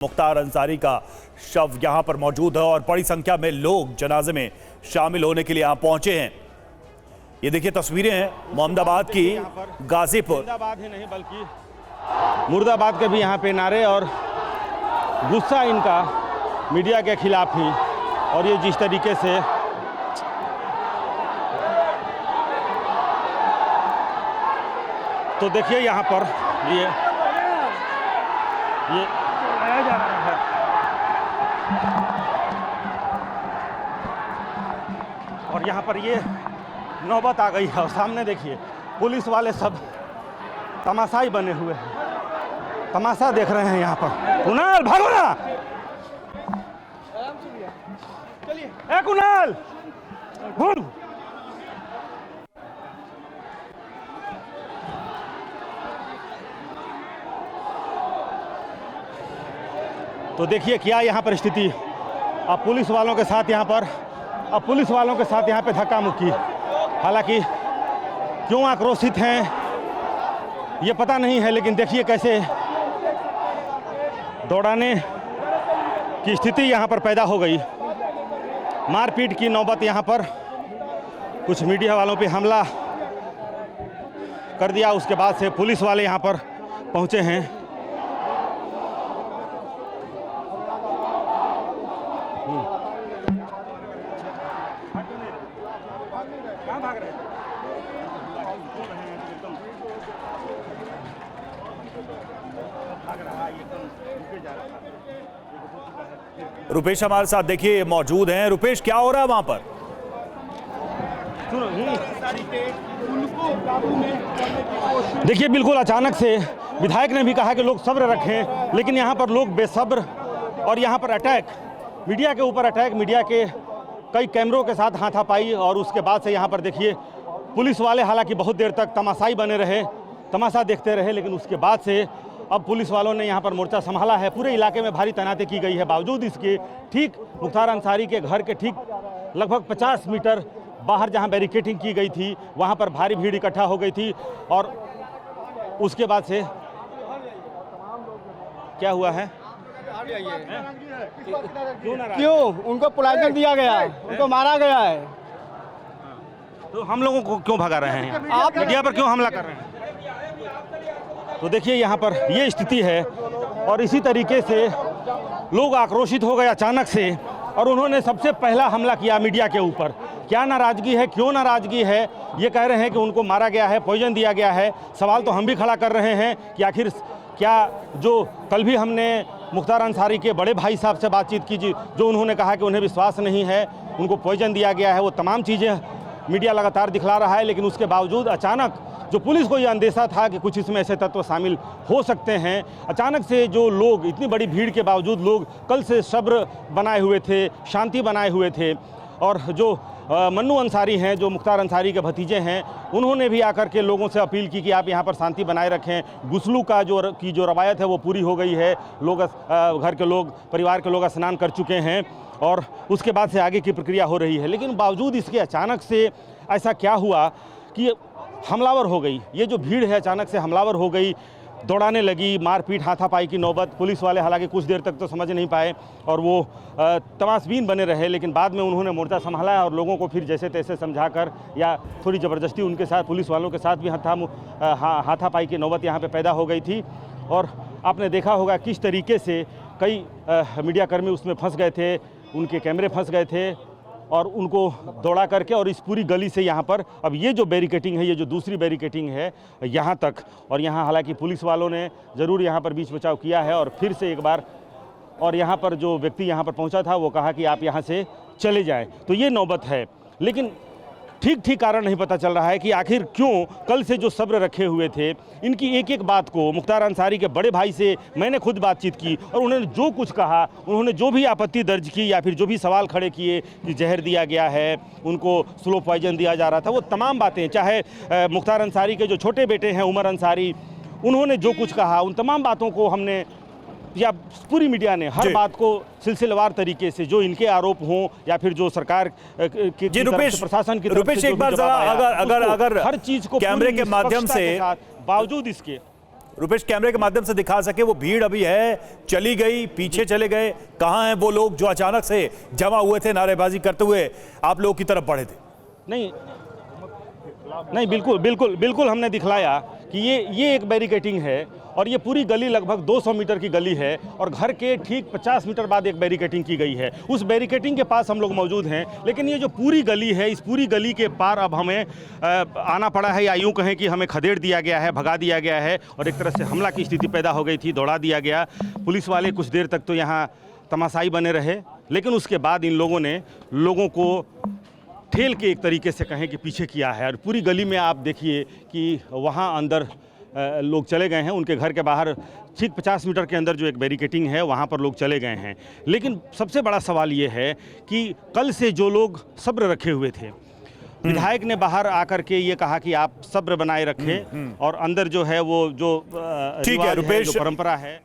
मुख्तार अंसारी का शव यहां पर मौजूद है और बड़ी संख्या में लोग जनाजे में शामिल होने के लिए यहां पहुंचे हैं। ये देखिए तस्वीरें हैं मोहम्मदाबाद की, गाजीपुर। मुर्दाबाद ही नहीं बल्कि मुर्दाबाद के भी यहाँ पे नारे और गुस्सा इनका मीडिया के खिलाफ ही। और ये जिस तरीके से तो देखिए यहाँ पर ये जा रहा है। और यहाँ पर ये नौबत आ गई है और सामने देखिए पुलिस वाले सब तमाशाई बने हुए हैं, तमाशा देख रहे हैं यहाँ पर। कुणाल भागो ना, ए कुणाल घूम। तो देखिए क्या यहाँ पर स्थिति। अब पुलिस वालों के साथ यहाँ पे धक्का मुक्की। हालांकि क्यों आक्रोशित हैं ये पता नहीं है, लेकिन देखिए कैसे दौड़ाने की स्थिति यहाँ पर पैदा हो गई। मारपीट की नौबत यहाँ पर, कुछ मीडिया वालों पे हमला कर दिया। उसके बाद से पुलिस वाले यहाँ पर पहुँचे हैं। रुपेश हमारे साथ देखिए मौजूद हैं। रुपेश, क्या हो रहा है वहां पर? देखिए बिल्कुल अचानक से विधायक ने भी कहा कि लोग सब्र रखें, लेकिन यहाँ पर लोग बेसब्र। और यहाँ पर अटैक, मीडिया के ऊपर अटैक, मीडिया के कई कैमरों के साथ हाथापाई। और उसके बाद से यहाँ पर देखिए पुलिस वाले हालांकि बहुत देर तक तमाशाई बने रहे, तमाशा देखते रहे, लेकिन उसके बाद से अब पुलिस वालों ने यहाँ पर मोर्चा संभाला है। पूरे इलाके में भारी तैनाती की गई है। बावजूद इसके ठीक मुख्तार अंसारी के घर के ठीक लगभग 50 मीटर बाहर जहाँ बैरिकेडिंग की गई थी, वहाँ पर भारी भीड़ इकट्ठा हो गई थी। और उसके बाद से क्या हुआ है? क्यों उनको पुलाइजन दिया गया है, उनको मारा गया है। तो हम लोगों को क्यों भगा रहे हैं? आप मीडिया पर क्यों हमला कर रहे हैं? तो देखिए यहाँ पर ये स्थिति है। और इसी तरीके से लोग आक्रोशित हो गए अचानक से, और उन्होंने सबसे पहला हमला किया मीडिया के ऊपर। क्या नाराज़गी है, क्यों नाराज़गी है? ये कह रहे हैं कि उनको मारा गया है, पॉइजन दिया गया है। सवाल तो हम भी खड़ा कर रहे हैं कि आखिर क्या, जो कल भी हमने मुख्तार अंसारी के बड़े भाई साहब से बातचीत की, जो उन्होंने कहा कि उन्हें विश्वास नहीं है, उनको पॉइजन दिया गया है, वो तमाम चीज़ें मीडिया लगातार दिखला रहा है। लेकिन उसके बावजूद अचानक जो पुलिस को ये अंदेशा था कि कुछ इसमें ऐसे तत्व शामिल हो सकते हैं, अचानक से जो लोग, इतनी बड़ी भीड़ के बावजूद लोग कल से सब्र बनाए हुए थे, शांति बनाए हुए थे। और जो मन्नू अंसारी हैं, जो मुख्तार अंसारी के भतीजे हैं, उन्होंने भी आकर के लोगों से अपील की कि आप यहाँ पर शांति बनाए रखें। गुस्लू का जो रवायत है वो पूरी हो गई है। लोग घर के लोग, परिवार के लोग स्नान कर चुके हैं और उसके बाद से आगे की प्रक्रिया हो रही है। लेकिन बावजूद इसके अचानक से ऐसा क्या हुआ कि हमलावर हो गई। ये जो भीड़ है अचानक से हमलावर हो गई, दौड़ाने लगी, मारपीट हाथापाई की नौबत। पुलिस वाले हालांकि कुछ देर तक तो समझ नहीं पाए और वो तमाशबीन बने रहे, लेकिन बाद में उन्होंने मोर्चा संभाला है और लोगों को फिर जैसे तैसे समझाकर या थोड़ी ज़बरदस्ती उनके साथ, पुलिस वालों के साथ भी हाथापाई की नौबत यहाँ पे पैदा हो गई थी। और आपने देखा होगा किस तरीके से कई मीडियाकर्मी उसमें फंस गए थे, उनके कैमरे फंस गए थे और उनको दौड़ा करके, और इस पूरी गली से यहाँ पर अब ये जो बैरिकेडिंग है, ये जो दूसरी बैरिकेडिंग है यहाँ तक। और यहाँ हालांकि पुलिस वालों ने ज़रूर यहाँ पर बीच बचाव किया है और फिर से एक बार, और यहाँ पर जो व्यक्ति यहाँ पर पहुँचा था वो कहा कि आप यहाँ से चले जाएं। तो ये नौबत है, लेकिन ठीक कारण नहीं पता चल रहा है कि आखिर क्यों कल से जो सब्र रखे हुए थे, इनकी एक एक बात को मुख्तार अंसारी के बड़े भाई से मैंने खुद बातचीत की और उन्होंने जो कुछ कहा, उन्होंने जो भी आपत्ति दर्ज की या फिर जो भी सवाल खड़े किए कि जहर दिया गया है, उनको स्लो पॉइजन दिया जा रहा था, वो तमाम बातें, चाहे मुख्तार अंसारी के जो छोटे बेटे हैं उमर अंसारी, उन्होंने जो कुछ कहा, उन तमाम बातों को हमने या पूरी मीडिया ने हर बात को सिलसिलेवार तरीके से जो इनके आरोप हों या फिर जो सरकार की प्रशासन की तरफ से एक बार जरा अगर हर चीज को कैमरे के माध्यम से बावजूद इसके रुपेश कैमरे के माध्यम से दिखा सके वो भीड़ अभी है, चली गई, पीछे चले गए, कहां हैं वो लोग जो अचानक से जमा हुए थे नारेबाजी करते हुए आप लोगों की तरफ बढ़े थे? नहीं नहीं, बिल्कुल बिल्कुल बिल्कुल हमने दिखलाया कि ये एक बैरिकेटिंग है और ये पूरी गली लगभग 200 मीटर की गली है और घर के ठीक 50 मीटर बाद एक बैरिकेटिंग की गई है। उस बैरिकेटिंग के पास हम लोग मौजूद हैं, लेकिन ये जो पूरी गली है, इस पूरी गली के पार अब हमें आना पड़ा है, या यूँ कहें कि हमें खदेड़ दिया गया है, भगा दिया गया है और एक तरह से हमला की स्थिति पैदा हो गई थी, दौड़ा दिया गया। पुलिस वाले कुछ देर तक तो यहाँ तमाशाई बने रहे, लेकिन उसके बाद इन लोगों ने लोगों को ठेल के एक तरीके से कहें कि पीछे किया है और पूरी गली में आप देखिए कि वहाँ अंदर लोग चले गए हैं। उनके घर के बाहर ठीक 50 मीटर के अंदर जो एक बैरिकेटिंग है वहाँ पर लोग चले गए हैं। लेकिन सबसे बड़ा सवाल ये है कि कल से जो लोग सब्र रखे हुए थे, विधायक ने बाहर आकर के ये कहा कि आप सब्र बनाए रखें और अंदर जो है वो जो ठीक है रुपेश, जो परंपरा है